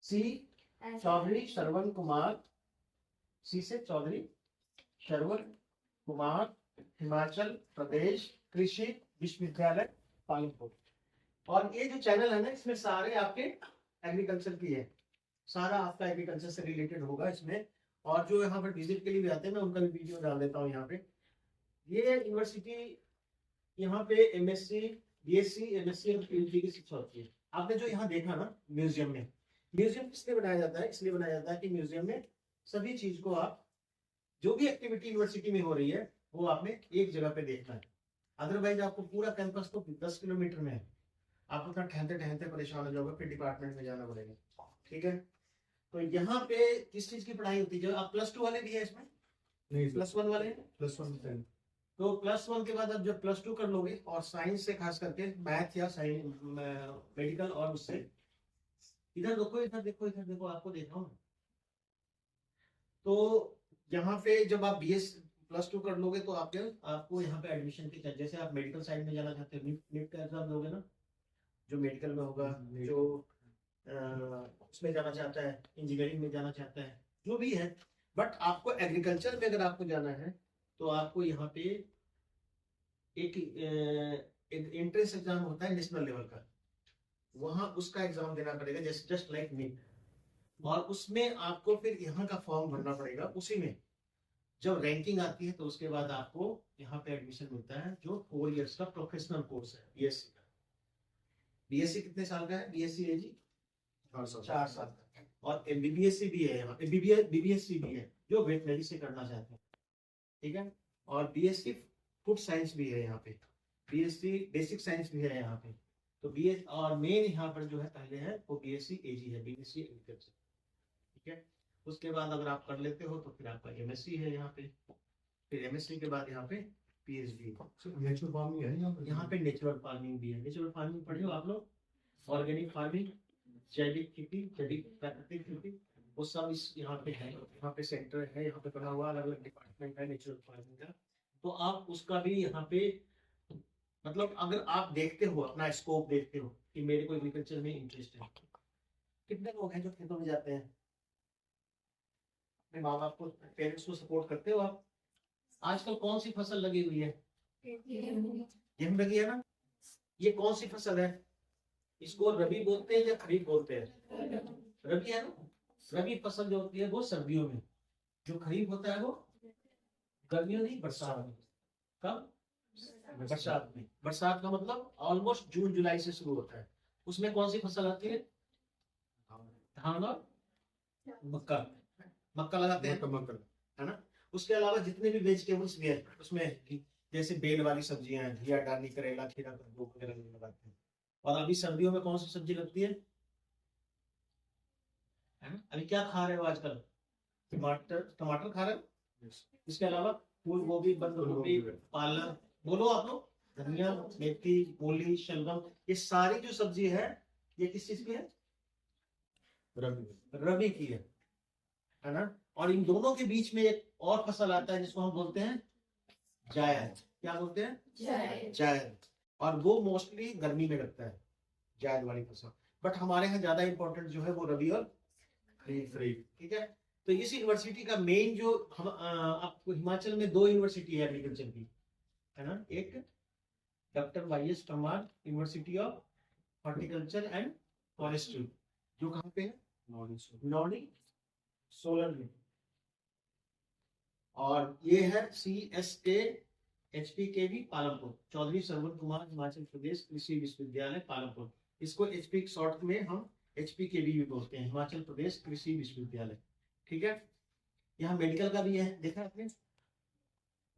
सी चौधरी श्रवण कुमार, सी से चौधरी श्रवण कुमार, हिमाचल प्रदेश कृषि विश्वविद्यालय पालनपुर। और ये जो चैनल है ना, इसमें सारे आपके एग्रीकल्चर की है, सारा आपका एग्रीकल्चर से रिलेटेड होगा इसमें। और जो यहाँ पर विजिट के लिए भी आते हैं, मैं उनका भी वीडियो डाल देता हूँ यहाँ पे। ये यूनिवर्सिटी, यहाँ पे एमएससी, बीएससी, एमएससी और पीएचडी की शिक्षा होती है। आपने जो यहाँ देखा ना म्यूजियम में, म्यूजियम इसलिए बनाया जाता है, इसलिए बनाया जाता है कि म्यूजियम में सभी चीज को आप, जो भी एक्टिविटी यूनिवर्सिटी में हो रही है वो आपने एक जगह पे देखना है। अदरवाइज आपको पूरा कैंपस तो 10 किलोमीटर में है, आपको तो ठहरते ठहरते परेशान हो जाओगे, फिर डिपार्टमेंट में जाना पड़ेगा। ठीक है, तो यहाँ पे किस चीज की पढ़ाई होती है? जो आप +2 वाले भी है इसमें? नहीं, +1 वाले हैं। +1 तो +1 के बाद आप जब +2 कर लोगे, और साइंस से खास करके मैथ या साइंस मेडिकल, और उससे इधर देखो, इधर देखो, इधर देखो, आपको देख रहा हूँ। तो यहाँ पे जब आप BS +2 कर लोगे तो आपको यहाँ पे एडमिशन की, जैसे आप मेडिकल साइड में जाना चाहते हो, नीट का एग्जाम दोगे ना, जो मेडिकल में होगा, जो उसमें जाना चाहता है, इंजीनियरिंग में जाना चाहता है, जो भी है। बट आपको एग्रीकल्चर में अगर आपको जाना है तो आपको यहाँ पे एक एंट्रेंस एग्जाम होता है नेशनल लेवल का, वहां उसका एग्जाम देना पड़ेगा, जस्ट लाइक नीट। और उसमें आपको फिर यहाँ का फॉर्म भरना पड़ेगा। उसी में जब रैंकिंग आती है तो उसके बाद आपको यहाँ पे एडमिशन मिलता है, जो 4 इयर्स का प्रोफेशनल कोर्स है बीएससी का। बीएससी कितने साल का है? बीएससी है जी 4 साल का। और बीबीएससी भी है यहाँ पे, बीबीएससी भी है जो वेटनरी से करना चाहते हैं। ठीक है, और बीएससी फूड साइंस भी है यहाँ पे, बीएससी बेसिक साइंस भी है यहाँ पे। तो बीएस और मेन यहाँ पर जो है पहले है वो बीएससी एजी है, बीएससी एग्रीकल्चर। ठीक है, उसके बाद अगर आप कर लेते हो तो फिर आपका एमएससी है यहाँ पे, फिर एमएससी के बाद यहाँ पे पीएचडी। नेचुरल फार्मिंग है यहाँ पे नेचुरल फार्मिंग भी है। नेचुरल फार्मिंग पढ़े हो आप लोग? ऑर्गेनिक फार्मिंग, जैविक खेती, जैविक प्राकृतिक खेती, वो सब इस यहाँ पे है। यहाँ पे सेंटर है, यहाँ पे बना हुआ अलग अलग डिपार्टमेंट है नेचुरल फार्मिंग का। तो आप उसका भी यहाँ पे, मतलब अगर आप देखते हो, अपना स्कोप देखते हो कि मेरे को एग्रीकल्चर में इंटरेस्ट है, कितने लोग हैं जो खेतों में जाते हैं? अपने माँ बाप को, पेरेंट्स को सपोर्ट करते हो आप? आजकल कौन सी फसल लगी हुई है? गेहूं लगी है ना। ये कौन सी फसल है? इसको रबी बोलते हैं या खरीफ बोलते हैं? रबी है ना। रबी फसल जो होती है वो सर्दियों में, जो खरीफ होता है वो गर्मियों नहीं, बरसात में। कब? बरसात में। बरसात का मतलब ऑलमोस्ट जून जुलाई से शुरू होता है। उसमें कौन सी फसल आती है? धान और मक्का। मक्का लगाते हैं, मक्का है ना। उसके अलावा जितने भी वेजिटेबल्स भी है उसमें, जैसे बेल वाली सब्जियां हैं, घिया, डाली, करेला, खीरा, कद्दू वगैरह लगाते हैं। और अभी सर्दियों में कौन सी सब्जी लगती है ना? अभी क्या खा रहे हो आजकल? टमाटर, टमाटर खा रहे हो। इसके अलावा फूल गोभी, बंद गोभी, पालक, बोलो आप लोग, धनिया, मेथी, मूली, शलगम, ये सारी जो सब्जी है ये किस चीज की है? रबी की है ना। और इन दोनों के बीच में एक और फसल आता है जिसको हम बोलते हैं जायद। क्या बोलते हैं? जायद। और वो मोस्टली गर्मी में लगता है, जायद वाली फसल। बट हमारे यहाँ ज्यादा इंपॉर्टेंट जो है वो रबी और खरीफ। ठीक है, तो इस यूनिवर्सिटी का मेन जो हम आपको, हिमाचल में 2 यूनिवर्सिटी है एग्रीकल्चर की, है ना। एक doctor YS Parmar university of horticulture and forestry, जो कहाँ पे है? नौनी, सोलन में। और ये है CSK HPKV पालमपुर, चौधरी श्रवण कुमार हिमाचल प्रदेश कृषि विश्वविद्यालय पालमपुर। इसको HP शॉर्ट में हम HPKV भी बोलते हैं, हिमाचल प्रदेश कृषि विश्वविद्यालय। ठीक है, यहाँ मेडिकल का भी है, देखा आपने।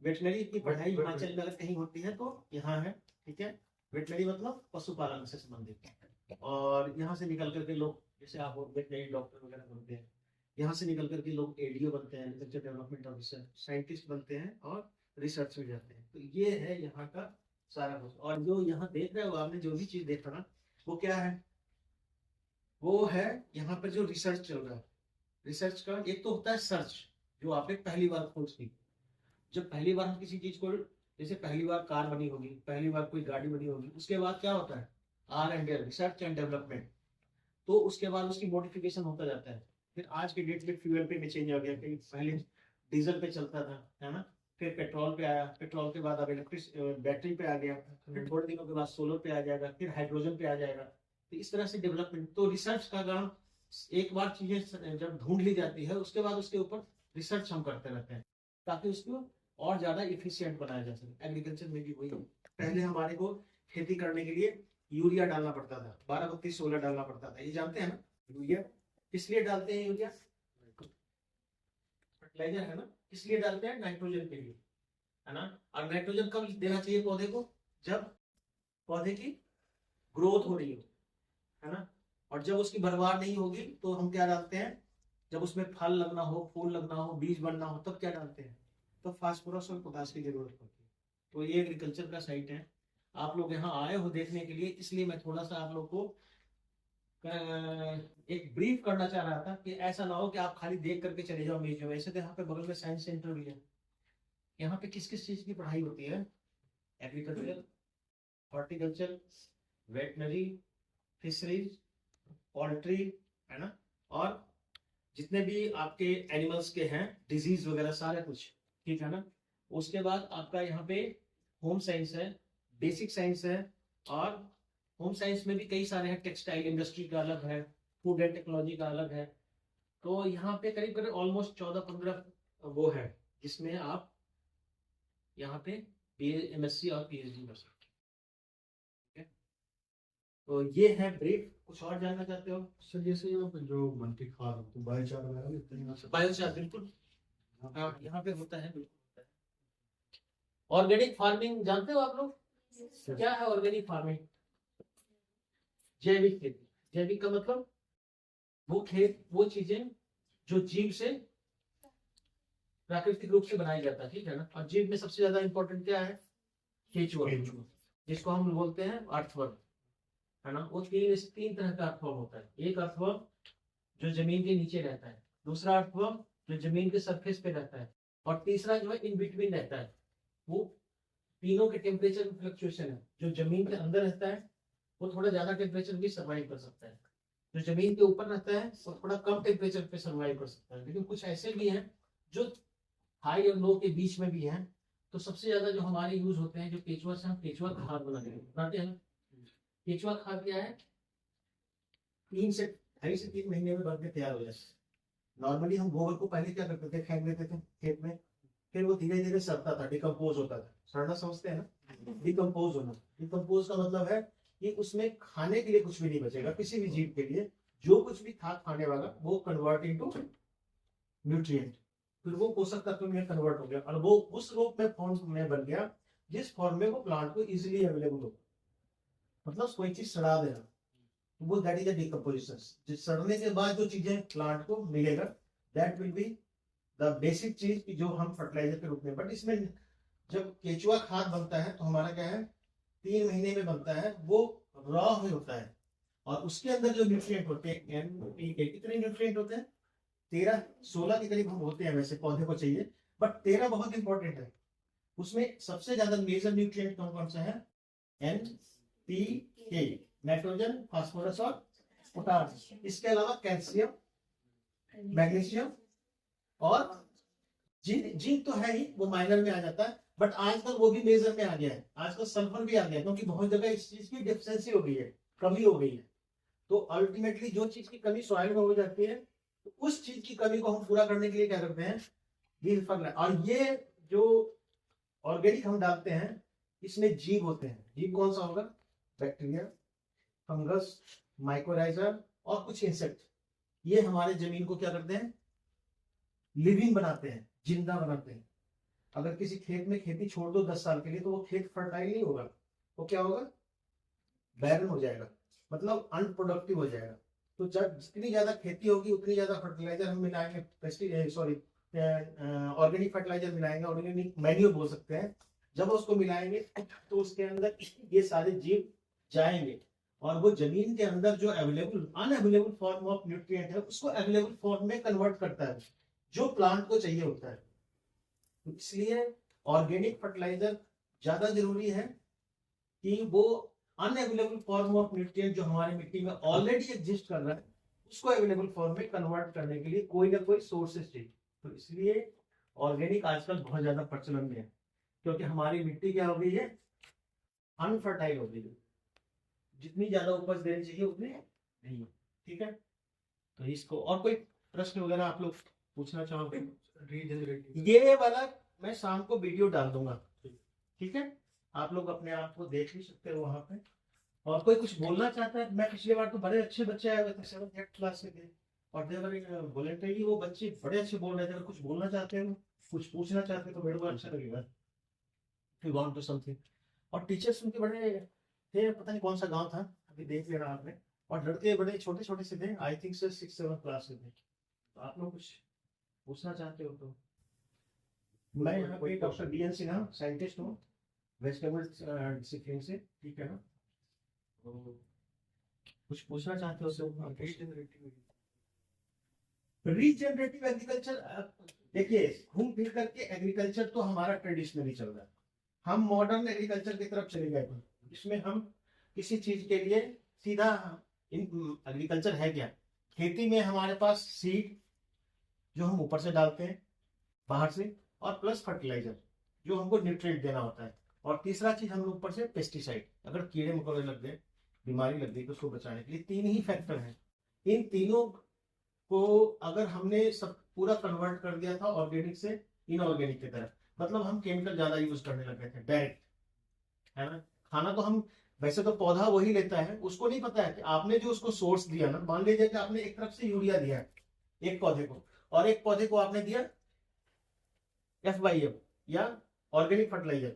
वेटनरी की पढ़ाई हिमाचल में अगर कहीं होती है तो यहाँ है। ठीक है, वेटनरी मतलब पशुपालन से संबंधित। और यहाँ से निकल करके लोग, जैसे आप वेटनरी डॉक्टर वगैरह बनते हैं, यहाँ से निकल करके लोग ADO बनते हैं, एग्रीकल्चर डेवलपमेंट ऑफिसर, साइंटिस्ट बनते हैं और रिसर्च में जाते हैं। तो ये है यहाँ का सारा कुछ। और जो यहाँ देख रहे हो आपने, जो भी चीज देखा ना, वो क्या है? वो है यहाँ पर जो रिसर्च चल रहा है। रिसर्च का एक तो होता है सर्च, जो आपने पहली बार खोज की। जब पहली बार हम किसी चीज को, जैसे पहली बार कार बनी होगी, पहली बार कोई गाड़ी बनी होगी, उसके बाद क्या होता है? R&D, research and development. तो उसके बाद उसकी मॉडिफिकेशन होता जाता है। फिर आज के डेट में फ्यूल पे चेंज हो गया, कि पहले डीजल पे चलता था, है ना, फिर पेट्रोल पे आया, पेट्रोल के बाद अब इलेक्ट्रिक बैटरी पे आ गया, फिर थोड़े दिनों के बाद सोलर पे आ जाएगा, फिर हाइड्रोजन पे आ जाएगा। तो इस तरह से डेवलपमेंट, तो रिसर्च का काम, एक बार चीजें जब ढूंढ ली जाती है उसके बाद उसके ऊपर रिसर्च हम करते रहते हैं ताकि उसको और ज्यादा इफिशियंट बनाया जा सके। एग्रीकल्चर में भी वही है। पहले हमारे को खेती करने के लिए यूरिया डालना पड़ता था, 12-32-16 डालना पड़ता था, ये जानते हैं ना। यूरिया किस लिए डालते हैं? यूरिया फर्टिलाइजर है ना, इसलिए डालते हैं नाइट्रोजन के लिए, है ना। और नाइट्रोजन कब देना चाहिए पौधे को? जब पौधे की ग्रोथ हो रही हो, है ना। और जब उसकी भरमार नहीं होगी तो हम क्या डालते हैं? जब उसमें फल लगना हो, फूल लगना हो, बीज बनना हो, तब क्या डालते हैं? तो फास्फोरस और पोटास की जरूरत होती है। तो ये एग्रीकल्चर का साइट है, आप लोग यहाँ आए हो देखने के लिए, इसलिए मैं थोड़ा सा आप लोग को एक ब्रीफ करना चाह रहा था कि ऐसा ना हो कि आप खाली देख करके चले जाओ म्यूजियम। वैसे तो यहाँ पे बगल में साइंस सेंटर भी है। यहाँ पे किस किस चीज की पढ़ाई होती है? Agriculture, horticulture, veterinary, fisheries, poultry, है ना, और जितने भी आपके एनिमल्स के हैं, डिजीज वगैरह सारा कुछ, ठीक है ना। उसके बाद आपका यहाँ पे होम साइंस है, बेसिक साइंस है, और होम साइंस में भी कई सारे हैं। टेक्सटाइल इंडस्ट्री का अलग है, फूड एंड टेक्नोलॉजी का अलग है। तो यहाँ पे करीब करीब ऑलमोस्ट 14-15 वो है जिसमें आप यहाँ पे MSc और PhD कर सकते हैं। तो ये है ब्रीफ। कुछ और जानना चाहते हो? सर जैसे यहाँ पे जो मल्टी खाद तो बायोचार वगैरह भी होते हैं? बायोचार बिल्कुल, हाँ यहाँ पे होता है, बिल्कुल होता है। ऑर्गेनिक फार्मिंग जानते हो आप लोग? क्या है ऑर्गेनिक फार्मिंग? जैविक खेती। जैविक का मतलब वो खेत, वो चीजें जो जीव से प्राकृतिक रूप से बनाया जाता है, ठीक है ना। और जीव में सबसे ज्यादा इंपॉर्टेंट क्या है? केचुआ, जिसको हम बोलते हैं अर्थवर्म, है ना। वो तीन तरह का अर्थवर्म होता है। एक अर्थवर्म जो जमीन के नीचे रहता है, दूसरा अर्थवर्म जो जमीन के सरफेस पे रहता है, और तीसरा जो है इन बिटवीन रहता है। वो तीनों के टेम्परेचर में फ्लक्चुएशन है। जो जमीन के अंदर रहता है वो थोड़ा ज्यादा टेम्परेचर भी सर्वाइव कर सकता है, जो जमीन के ऊपर रहता है वो थोड़ा कम टेम्परेचर पे सर्वाइव कर सकता है। लेकिन कुछ ऐसे भी हैं जो हाई और लो के बीच में भी हैं। तो सबसे ज्यादा जो हमारे यूज होते हैं, जो केचुआ से हम केचुआ खाद बनाते हैं। केचुआ खाद क्या है? 2.5 से 3 महीने में बन के तैयार हो जाता है। नॉर्मली हम गोबर को पहले क्या करते थे? फेंक देते थे खेत में, फिर वो धीरे धीरे सड़ता था, डिकम्पोज होता था। सड़ना समझते हैं ना, डिकम्पोज होना। डिकम्पोज का मतलब है कि उसमें खाने के लिए कुछ भी नहीं बचेगा किसी भी जीव के लिए। जो कुछ भी था खाने वाला वो कन्वर्ट इनटू न्यूट्रिएंट, फिर वो पोषक तत्व में कन्वर्ट हो गया, और वो उस रूप में फॉर्म में बन गया जिस फॉर्म में वो प्लांट को इजीली अवेलेबल हो। मतलब कोई चीज सड़ा देना, वो दैट इज अ डिकम्पोजिशन। सड़ने के बाद जो चीजें प्लांट को मिलेगा, that will be the basic चीज की जो हम फर्टिलाइजर के रूप में। बट इसमें जब केचुआ खाद बनता है तो हमारा क्या है, 3 महीने में बनता है, वो रॉ में होता है। और उसके अंदर जो न्यूट्रिएंट होते हैं, NPK, कितने न्यूट्रिएंट होते हैं? 13-16 के करीब हम होते हैं वैसे पौधे को चाहिए, बट 13 बहुत इंपॉर्टेंट है। उसमें सबसे ज्यादा मेजर न्यूट्रिएंट कौन कौन सा है? NPK, नाइट्रोजन, फास्फोरस और पोटाश। इसके अलावा कैल्शियम, मैग्नीशियम और जिंक तो है ही, वो माइनर में आ जाता है। बट आजकल वो भी मेजर में आ गया है। आजकल सल्फर भी आ गया है, क्योंकि बहुत जगह इस चीज की डिफिशियंसी हो गई है, कमी हो गई है। तो अल्टीमेटली जो चीज की कमी सॉइल में हो जाती है, तो उस चीज की कमी को हम पूरा करने के लिए क्या करते हैं? ये फर्टिलाइजर। और ये जो ऑर्गेनिक हम डालते हैं, इसमें जीव होते हैं। जीव कौन सा होगा? बैक्टीरिया, फंगस, माइक्रोराइजर और कुछ इंसेक्ट। ये हमारे जमीन को क्या करते हैं? लिविंग बनाते हैं, जिंदा बनाते हैं। अगर किसी खेत में खेती छोड़ दो 10 साल के लिए, तो वो खेत फर्टाइल नहीं होगा, वो क्या होगा? बैरन हो जाएगा, मतलब अनप्रोडक्टिव हो जाएगा। तो जब जितनी ज्यादा खेती होगी उतनी ज्यादा फर्टिलाइजर हम मिलाएंगे, ऑर्गेनिक फर्टिलाइजर मिलाएंगे, ऑर्गेनिक मैन्यूर बोल सकते हैं। जब उसको मिलाएंगे तो उसके अंदर ये सारे जीव जाएंगे, और वो जमीन के अंदर जो अनअवेलेबल फॉर्म ऑफ न्यूट्रिएंट है उसको अवेलेबल फॉर्म में कन्वर्ट करता है, जो प्लांट को चाहिए होता है। इसलिए ऑर्गेनिक फर्टिलाइजर ज्यादा जरूरी है कि वो अनअवेलेबल फॉर्म ऑफ न्यूट्रिएंट जो हमारे मिट्टी में ऑलरेडी एग्जिस्ट कर रहा है उसको अवेलेबल फॉर्म में कन्वर्ट करने के लिए कोई ना कोई सोर्सेज चाहिए। तो इसलिए ऑर्गेनिक आजकल बहुत ज्यादा प्रचलन में है, क्योंकि हमारी मिट्टी क्या हो गई है, अनफर्टाइल हो गई है, जितनी ज्यादा उपज देनी चाहिए उतनी नहीं है। ठीक है, तो इसको और कोई प्रश्न वगैरह आप लोग पूछना चाहोगे? रीजनरेटिव ये वाला मैं शाम को वीडियो डाल दूंगा, ठीक है, आप लोग अपने आप को देख भी सकते हो वहां पे। और कोई कुछ बोलना चाहता है? मैं पिछली बार तो बड़े अच्छे बच्चे आए हुए थे 7th क्लास के थे और देवर वॉलेंटरी, वो बच्चे बड़े अच्छे बोल रहे थे। अगर कुछ बोलना चाहते हो, कुछ पूछना चाहते हो तो मेरे को अच्छा लगेगा, if you want to something. और टीचर्स उनके बड़े थे, पता नहीं कौन सा गांव था, अभी देख लेना आपने। और लड़के बड़े छोटे छोटे से थे, आई थिंक से 6-7 क्लास के थे। तो आप लोग कुछ पूछना चाहते हो तो? मैं यहाँ पे doctor B N Sinha scientist हूँ, वेजिटेबल डिसिप्लिन से, ठीक है ना? तो कुछ पूछना चाहते हो तो? रीजनरेटिव एग्रीकल्चर, देखिए घूम फिर करके एग्रीकल्चर तो हमारा ट्रेडिशनली चल रहा है, हम मॉडर्न एग्रीकल्चर की तरफ चले गए, इसमें हम किसी चीज के लिए सीधा एग्रीकल्चर है क्या, खेती में हमारे पास सीड जो हम ऊपर से डालते हैं बाहर से, और प्लस फर्टिलाइजर जो हमको न्यूट्रिएंट देना होता है, और तीसरा चीज हम ऊपर से पेस्टिसाइड, अगर कीड़े मकोड़े लग गए, बीमारी लग गई तो उसको बचाने के लिए। तीन ही फैक्टर हैं, इन तीनों को अगर हमने सब पूरा कन्वर्ट कर दिया था ऑर्गेनिक से इनऑर्गेनिक की तरफ, मतलब हम केमिकल ज्यादा यूज करने लगे थे डायरेक्ट, है ना? खाना तो हम वैसे तो पौधा वही लेता है, उसको नहीं पता है कि आपने जो उसको सोर्स दिया ना, मान लीजिए कि आपने एक तरफ से यूरिया दिया है एक पौधे को, और एक पौधे को आपने दिया FYM या ऑर्गेनिक फर्टिलाइजर,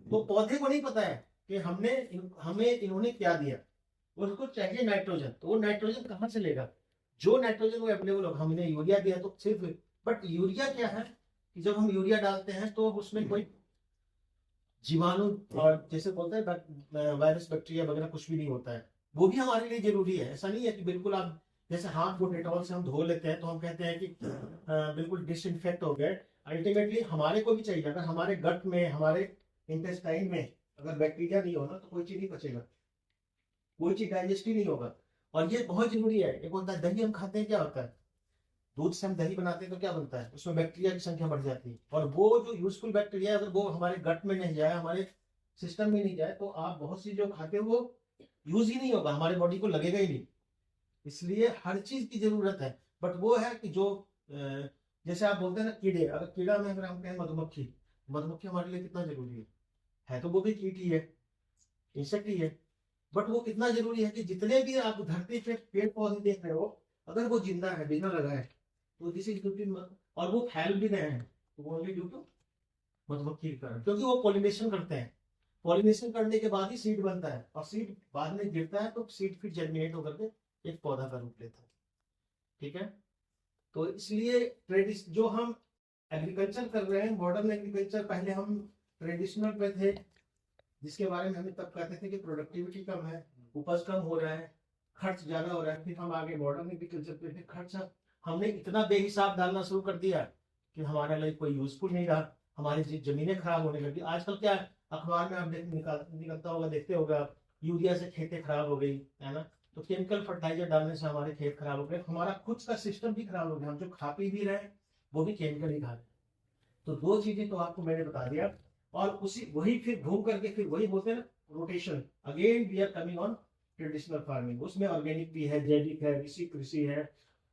तो पौधे को नहीं पता है कि हमें इन्होंने क्या दिया, उसको चाहिए नाइट्रोजन, तो वो नाइट्रोजन कहाँ से लेगा? जो नाइट्रोजन वो अवेलेबल होगा, हमने यूरिया दिया तो सिर्फ, बट यूरिया क्या है कि जब हम यूरिया डालते हैं तो उसमें कोई जीवाणु और जैसे बोलते हैं वायरस बैक्टीरिया वगैरह कुछ भी नहीं होता है, वो भी हमारे लिए जरूरी है। ऐसा नहीं है कि बिल्कुल आप जैसे हाथ को डेटॉल से हम धो लेते हैं तो हम कहते हैं कि बिल्कुल डिसइंफेक्ट हो गए, अल्टीमेटली हमारे को भी चाहिए। अगर हमारे गट में, हमारे इंटेस्टाइन में अगर बैक्टीरिया नहीं होना तो कोई चीज नहीं बचेगा, कोई चीज डाइजेस्ट ही नहीं होगा। और ये बहुत जरूरी है। एक होता है दही, हम खाते हैं, क्या होता है, दूध से हम दही बनाते हैं तो क्या बनता है, उसमें बैक्टीरिया की संख्या बढ़ जाती है, और वो जो यूजफुल बैक्टीरिया है अगर वो हमारे गट में नहीं जाए, हमारे सिस्टम में नहीं जाए, तो आप बहुत सी जो खाते हो वो यूज ही नहीं होगा, हमारे बॉडी को लगेगा ही नहीं। इसलिए हर चीज की जरूरत है, बट वो है कि जो जैसे आप बोलते हैं ना कीड़े, अगर कीड़ा में अगर हम कहें मधुमक्खी, मधुमक्खी हमारे लिए कितना जरूरी है तो वो भी कीट ही है, इंसेक्ट ही है, बट वो कितना जरूरी है कि जितने भी आप धरती पे पेड़ पौधे देख रहे हो, अगर वो जिंदा है बिना लगाए तो दिस इज ड्यू टू, और वो फैल भी रहे हैं तो वो ओनली ड्यू टू मधुमक्खी के कारण, क्योंकि वो पॉलिनेशन करते हैं। पॉलिनेशन करने के बाद ही सीड बनता है, और सीड बाद में गिरता है तो सीड फिर जर्मिनेट होकर के एक पौधा का रूप लेता है। ठीक है, तो इसलिए ट्रेडिशन जो हम एग्रीकल्चर कर रहे हैं, मॉडर्न एग्रीकल्चर, पहले हम ट्रेडिशनल पे थे जिसके बारे में हमें तब कहते थे कि प्रोडक्टिविटी कम है, उपज कम हो रहा है, खर्च ज्यादा हो रहा है। फिर हम आगे मॉडर्न एग्रीकल्चर पे थे, खर्च हमने इतना बेहिसाब डालना शुरू कर दिया कि हमारे लिए कोई यूजफुल नहीं रहा, हमारी जमीनें खराब होने लगी। आजकल क्या है, अखबार में आप निकलता होगा, देखते होगा, यूरिया से खेतें खराब हो गई, है ना? तो केमिकल फर्टिलाइजर डालने से हमारे खेत खराब हो गए, हमारा खुद का सिस्टम भी खराब हो गया, हम जो खा पी भी रहे वो भी केमिकल ही खा रहे। तो दो चीजें तो आपको मैंने बता दिया, और उसी वही फिर घूम करके फिर वही बोलते हैं rotation, again we are coming on traditional farming. उसमें ऑर्गेनिक भी है, जैविक है, ऋषि कृषि है,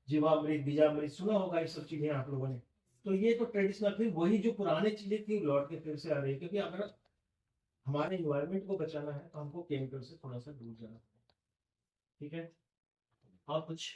जीवामृत, बीजामृत, सुना होगा ये सब चीजें आप लोगों ने। तो ये तो ट्रेडिशनल, फिर वही जो पुराने चीजें थी लौट के फिर से आ रही है, क्योंकि अगर हमारे इन्वायरमेंट को बचाना है तो हमको केमिकल से थोड़ा सा दूर जाना है। ठीक है, और कुछ